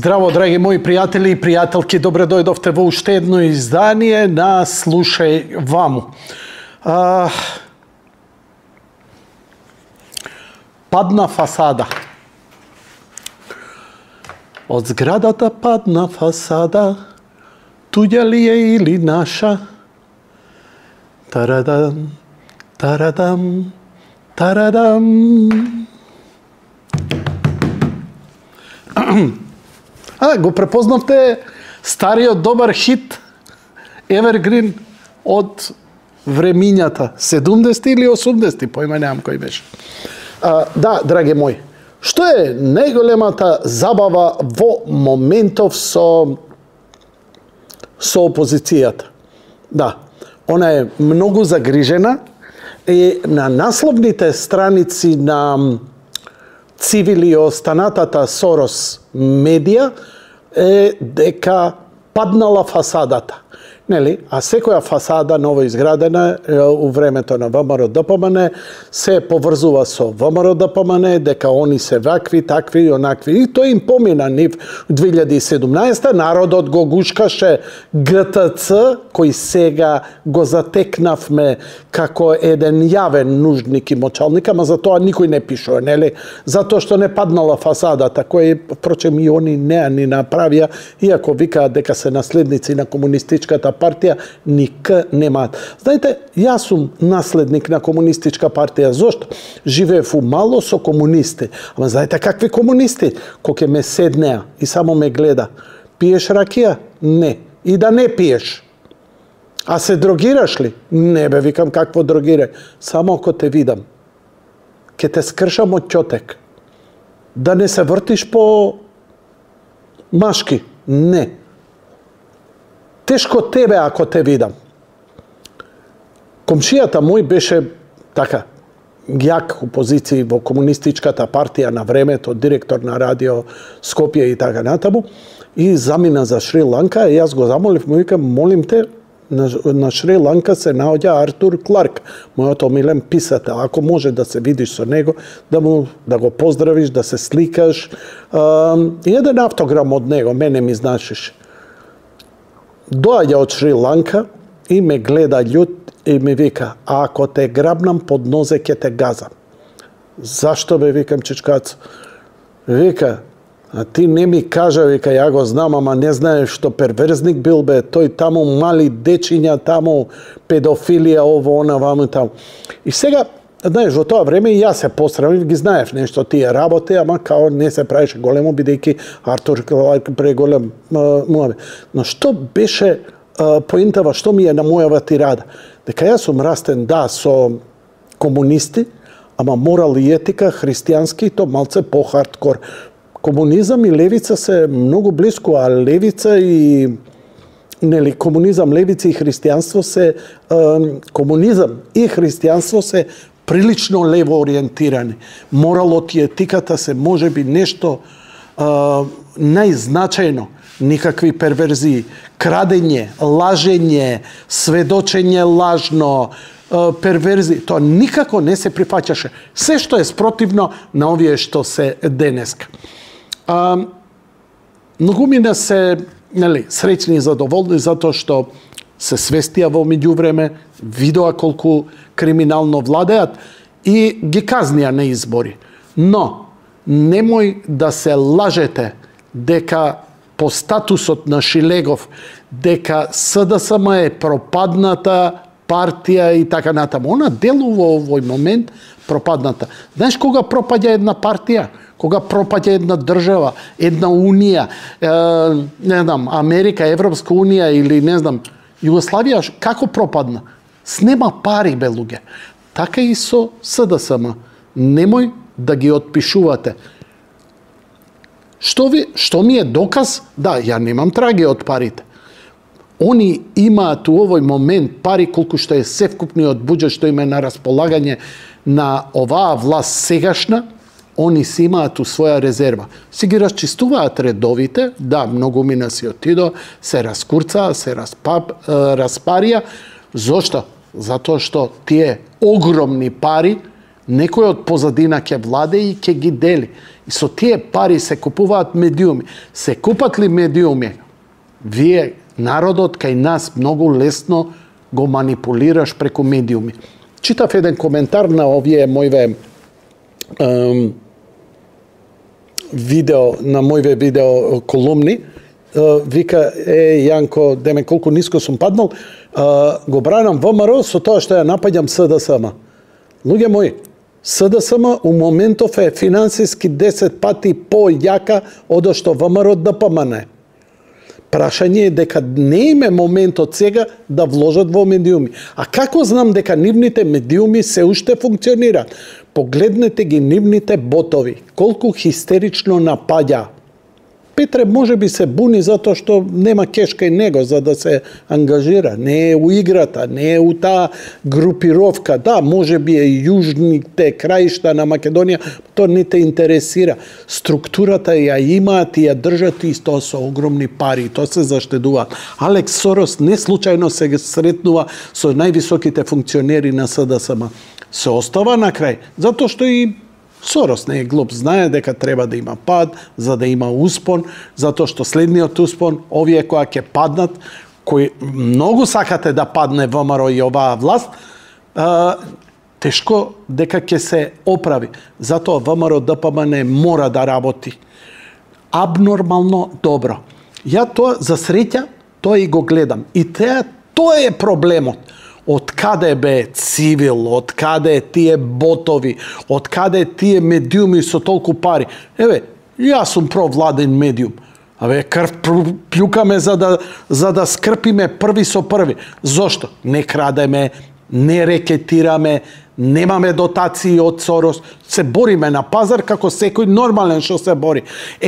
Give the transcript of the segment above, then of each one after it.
Здраво, драги мои пријатели и пријателки, добре дојдовте во уште едно издание на Слушај ваму. Падна фасада. Од зградата падна фасада, туѓа ли е или наша? Тарадам, тарадам, тарадам. Го препознавте стариот добар хит Evergreen од времињата 70 или 80, појма немам кој беше. Да, драги мои, што е најголемата забава во моментов со опозицијата? Да, она е многу загрижена и на насловните страници на Цивили останатата Сорос медија е дека паднала фасадата. Нели? А секоја фасада новоизградена у времето на ВМРО ДПМН се поврзува со ВМРО ДПМН, дека они се вакви, такви и онакви. И тој им помина нив 2017. Народот го гушкаше ГТЦ, кој сега го затекнавме како еден јавен нужник и мочалник, ама за тоа никој не пишува, нели? Затоа што не паднала фасадата, кој, впрочем, и они не ни направија, иако викаат дека се наследници на комунистичката партија, никак немаат. Знаете, јас сум наследник на комунистичка партија. Зошто? Живеев у мало со комунисти. Ама знаете какви комунисти? Кој ме седнеа и само ме гледа. Пиеш ракија? Не. И да не пиеш. А се дрогираш ли? Не бе, викам, какво дрогирај? Само ако те видам. Ке те скршам од ќотек. Да не се вртиш по машки? Не. Тешко тебе ако те видам. Комшијата мој беше така, јак у позиции во комунистичката партија на времето, директор на радио Скопје и така натаму, и замина за Шри-Ланка, и јас го замолив, му викам, молим те, на Шри-Ланка се наоѓа Артур Кларк, мојот омилен писател. Ако може да се видиш со него, да го поздравиш, да се сликаш, и еден автограм од него, мене ми значиш. Доаѓа од Шри-Ланка и ме гледа љут и ми вика, а ако те грабнам под нозе ќе те газам. Зашто бе, викам, чичкац? Вика, а ти не ми кажа, вика, ја го знам, ама не знаеш што перверзник бил, бе, тој таму мали дечиња, таму педофилија, ово, она, ваму, таму. И сега, знаеш, во тоа време и јас се посрамив, ги знаев нешто тие работи, ама као не се правеше големо, бидејќи Артур Кларк преголем муаве. Но што беше поентава, што ми е на мојава тирада? Дека јас сум растен, да, со комунисти, ама морал и етика, христијански, и то малце по-хардкор. Комунизам и левица се многу близко, а левица и нели, комунизам, левица и христијанство се комунизам и христијанство се прилично лево ориентирани. Моралот и етиката се можеби нешто најзначајно. Никакви перверзии, крадење, лажење, сведочење лажно, перверзии, тоа никако не се прифаќаше. Се што е спротивно на овие што се денеска. Многумина се среќни и задоволни затоа што се свестија во меѓувреме, видоа колку криминално владеат и ги казнија на избори. Но немој да се лажете дека по статусот на Шилегов, дека СДСМ е пропадната партија и така натаму. Она делува овој момент пропадната. Знаеш кога пропаѓа една партија? Кога пропаѓа една држава, една унија, не знам, Америка, Европска унија или не знам, Југославија, како пропадна? Снема пари, бе, луѓе. Така и со СДСМ. Немој да ги отпишувате. Што ми е доказ? Да, ја немам траги од парите. Они имаат у овој момент пари колку што е севкупниот буџет што има на располагање на оваа власт сегашна, они си имаат у своја резерва. Си ги расчистуваат редовите, да, многу мина си отидо, се раскурцаа, се распарија. Зошто? Затоа што тие огромни пари некој од позадина ќе владе и ќе ги дели. И со тие пари се купуваат медиуми. Се купат ли медиуми? Вие, народот, кај нас многу лесно го манипулираш преку медиуми. Читав еден коментар на овие мојве видео колумни. Вика, Јанко, деме колку ниско сум паднал, го бранам ВМРО со тоа што ја напаѓам СДСМ. Луѓе мои, СДСМ у моментов е финансиски 10 пати по-јака од што ВМРО ДПМН. Прашање е дека не име моментот сега да вложат во медиуми. А како знам дека нивните медиуми се уште функционираат? Погледнете ги нивните ботови, колку хистерично напаѓа. Петре може би се буни затоа што нема кеш кај него за да се ангажира. Не е у играта, не е у таа групировка. Да, може би е јужните краишта на Македонија, тоа не те интересира. Структурата ја имаат и ја држат и тоа со огромни пари, тоа се заштедуваат. Алекс Сорос не случајно се сретнува со највисоките функционери на СДСМ. Се остава на крај, затоа што и Сорос не е глуп, знае дека треба да има пад, за да има успон, затоа што следниот успон, овие кои ќе паднат, кои многу сакате да падне ВМРО и оваа власт, тешко дека ќе се оправи. Затоа ВМРО ДПМН мора да работи абнормално добро. Ја тоа, за среќа, тоа и го гледам. И тоа е проблемот. Од каде бе цивил, од каде тие ботови, од каде тие медиуми со толку пари. Еве, јас сум провладен медиум. Абе, крв плюкаме за да скрпиме први со први. Зошто? Не крадеме, не рекетираме, немаме дотации од Сорос, се бориме на пазар како секој нормален што се бори.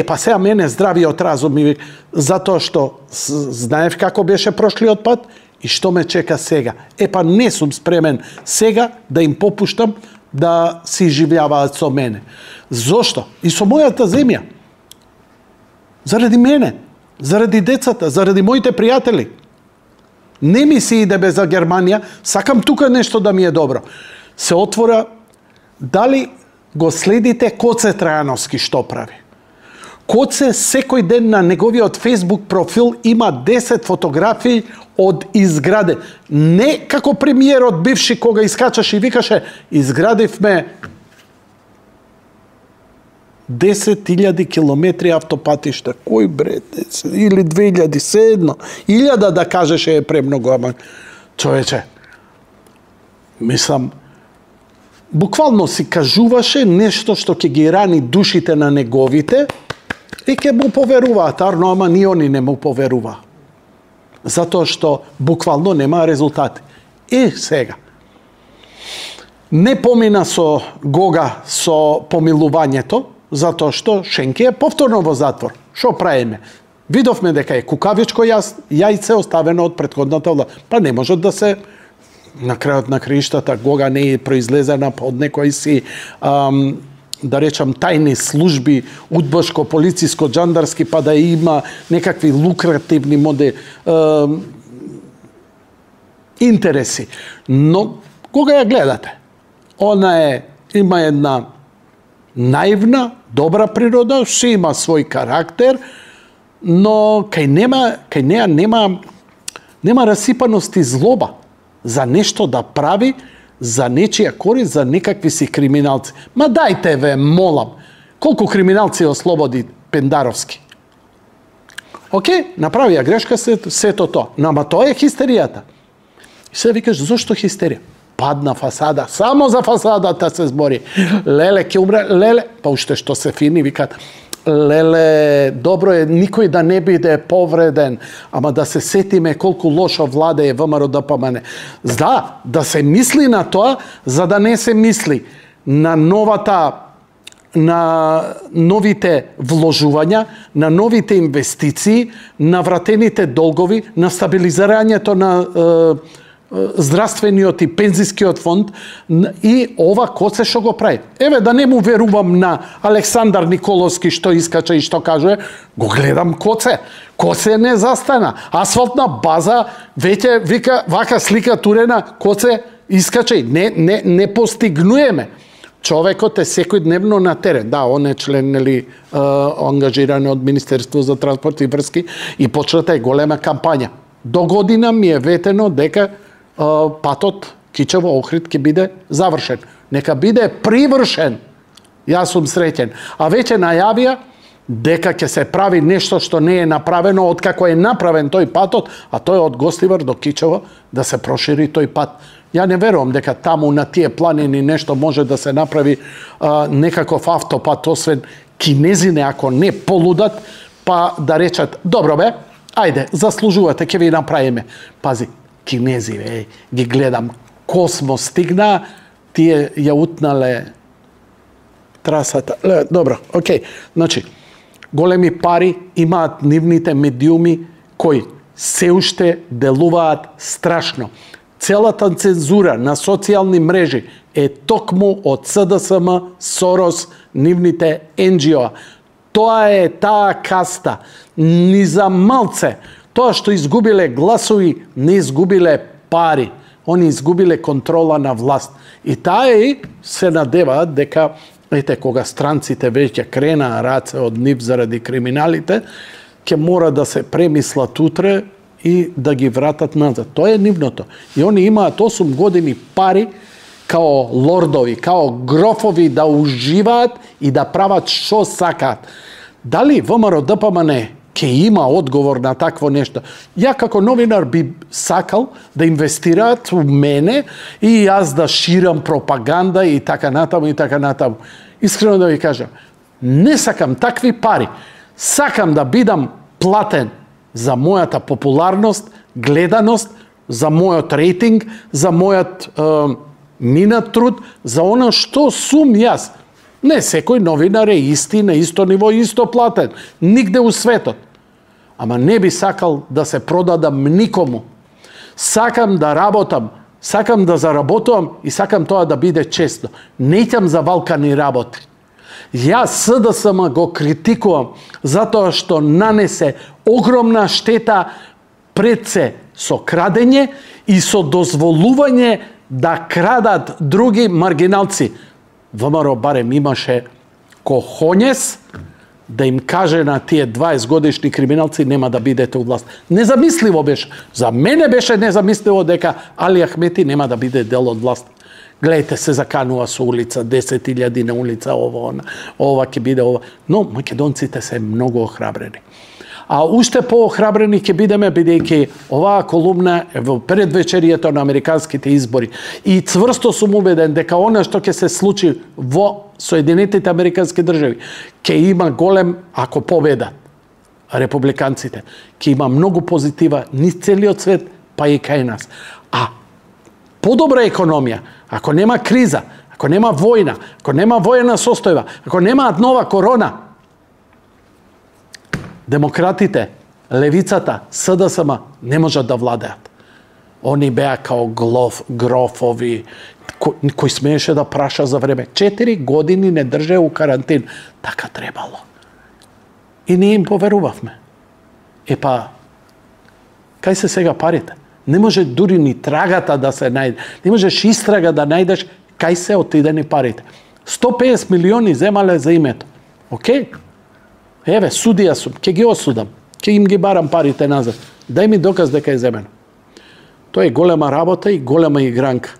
Па сега мене здравиот разум ми затоа што знаев како беше прошлиот пат, и што ме чека сега? Па не сум спремен сега да им попуштам да си живејаваат со мене. Зошто? И со мојата земја. Заради мене, заради децата, заради моите пријатели. Не ми се иде без за Германија, сакам тука нешто да ми е добро. Се отвора, дали го следите Коце Трајановски што прави? Коце секој ден на неговиот Facebook профил има 10 фотографии од изграде. Не како премиерот бивши кога искачаше и викаше изградивме 10.000 километри автопатишта. Кој бред? Или 2.000, седно. 1.000 да кажеше е премногу, ама човече. Мислам, буквално си кажуваше нешто што ќе ги рани душите на неговите и ќе му поверуваат, ама ни они не му поверува. Затоа што буквално нема резултати. Сега. Не помина со Гога со помилувањето, затоа што Шенки е повторно во затвор. Шо правиме? Видовме дека е кукавичко јајце оставено од претходната власт. Па не може да се на крајот на краиштата Гога не е произлезена од некој си да речам тајни служби, удбашко, полициско, джандарски, па да има некакви лукративни интереси. Но кога ја гледате, она има една наивна, добра природа, си има свој карактер, но кај неа нема расипаност и злоба за нешто да прави, за нечија корист, за некакви си криминалци. Ма дајте ве, молам. Колку криминалци ослободи Пендаровски? Направија грешка сето тоа. Ама тоа е хистеријата. И се викаш, зошто хистерија? Падна фасада, само за фасадата се збори. Леле, ќе умре, леле, па уште што се фини, викат, леле, добро е никој да не биде повреден, ама да се сетиме колку лошо владее ВМРО ДПМН. Да се мисли на тоа, за да не се мисли на новите вложувања, на новите инвестиции, на вратените долгови, на стабилизирањето на здравствениот и пензискиот фонд и ова Коце што го прави. Еве да не му верувам на Александар Николовски што искача и што кажува, го гледам Коце. Коце не застана. Асфалтна база, веќе вика вака слика турена, Коце искачај, не постигнуеме. човекот е секојдневно на терен. Да, он е член ангажиран од Министерство за транспорт и врски и почната е голема кампања. До година ми е ветено дека патот Кичево-Охрид ќе биде завршен. Нека биде привршен. Јас сум среќен. А веќе најавија дека ќе се прави нешто што не е направено откако е направен тој патот, а тој од Гостивар до Кичево да се прошири тој пат. Ја не верувам дека таму на тие планини нешто може да се направи некаков автопат, освен кинезине ако не полудат, па да речат, добро бе, ајде, заслужувате, ќе ви направиме. Пази, кинези, ги гледам, космо стигна, тие ја утнале трасата. Добро, окей. Значи, големи пари имаат нивните медиуми кои се уште делуваат страшно. Целата цензура на социјални мрежи е токму од СДСМ, Сорос, нивните NGO. Тоа е таа каста. Ни за малце. Тоа што изгубиле гласови, не изгубиле пари. Они изгубиле контрола на власт. И таа и се надеваат дека, ете, кога странците веќе кренаа раце од нив заради криминалите, ќе мора да се премислат утре и да ги вратат назад. Тоа е нивното. И они имаат 8 години пари као лордови, као грофови да уживаат и да прават што сакаат. Дали ВМРО ДПМН ќе има одговор на такво нешто? Ја како новинар би сакал да инвестираат у мене и јас да ширам пропаганда и така натаму и така натаму. Искрено да ви кажам, не сакам такви пари. Сакам да бидам платен за мојата популарност, гледаност, за мојот рейтинг, за мојот минат труд, за оно што сум јас. Не секој новинар е исти, на исто ниво, исто платен. Нигде у светот. Ама не би сакал да се продадам никому. Сакам да работам, сакам да заработувам и сакам тоа да биде честно. Не ќам за валкани работи. Јас СДСМ го критикувам затоа што нанесе огромна штета пред се со крадење и со дозволување да крадат други маргиналци. ВМРО барем имаше кохонес да им каже на тие 20 годишни криминалци нема да бидете у власт. Незамисливо беше. За мене беше незамисливо дека Али Ахмети нема да биде дел од власт. Гледайте, се заканува со улица, 10.000 на улица, ова ќе биде ова. Но македонците се многу охрабрени. А уште поохрабрени ќе бидеме, бидејќи оваа колумна е во предвечерието на американските избори. И цврсто сум убеден дека она што ќе се случи во Соединетите американски држави, ќе има голем, ако победат републиканците, ќе има многу позитива низ целиот свет, па и кај нас. А подобра економија, ако нема криза, ако нема војна, ако нема војна состојба, ако немаат нова корона, демократите, левицата, СДСМ не можат да владеат. Они беа као грофови, кој смееше да праша за време. 4 години не држе у карантин. Така требало. И ние им поверувавме. Епа, кај се сега парите? Не може дури ни трагата да се најде. Не можеш истрага да најдеш кај се отидени парите. 150 милиони земале за името. Океј? Еве, судија сум, ќе ги осудам. Ќе им ги барам парите назад. Дај ми доказ дека е земено. Тоа е голема работа и голема игранка.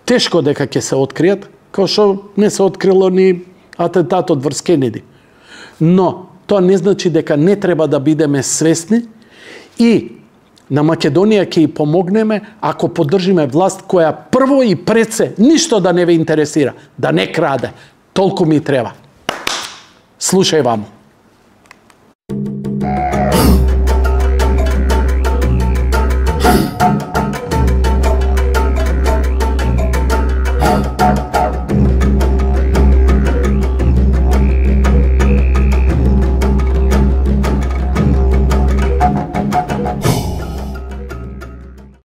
Тешко дека ќе се откријат, као што не се открило ни атентатот врз Кенеди. Но, тоа не значи дека не треба да бидеме свесни и на Македонија ќе и помогнеме ако поддржиме власт која прво и пред се ништо да не ве интересира, да не краде. Толку ми треба. Слушај ваму.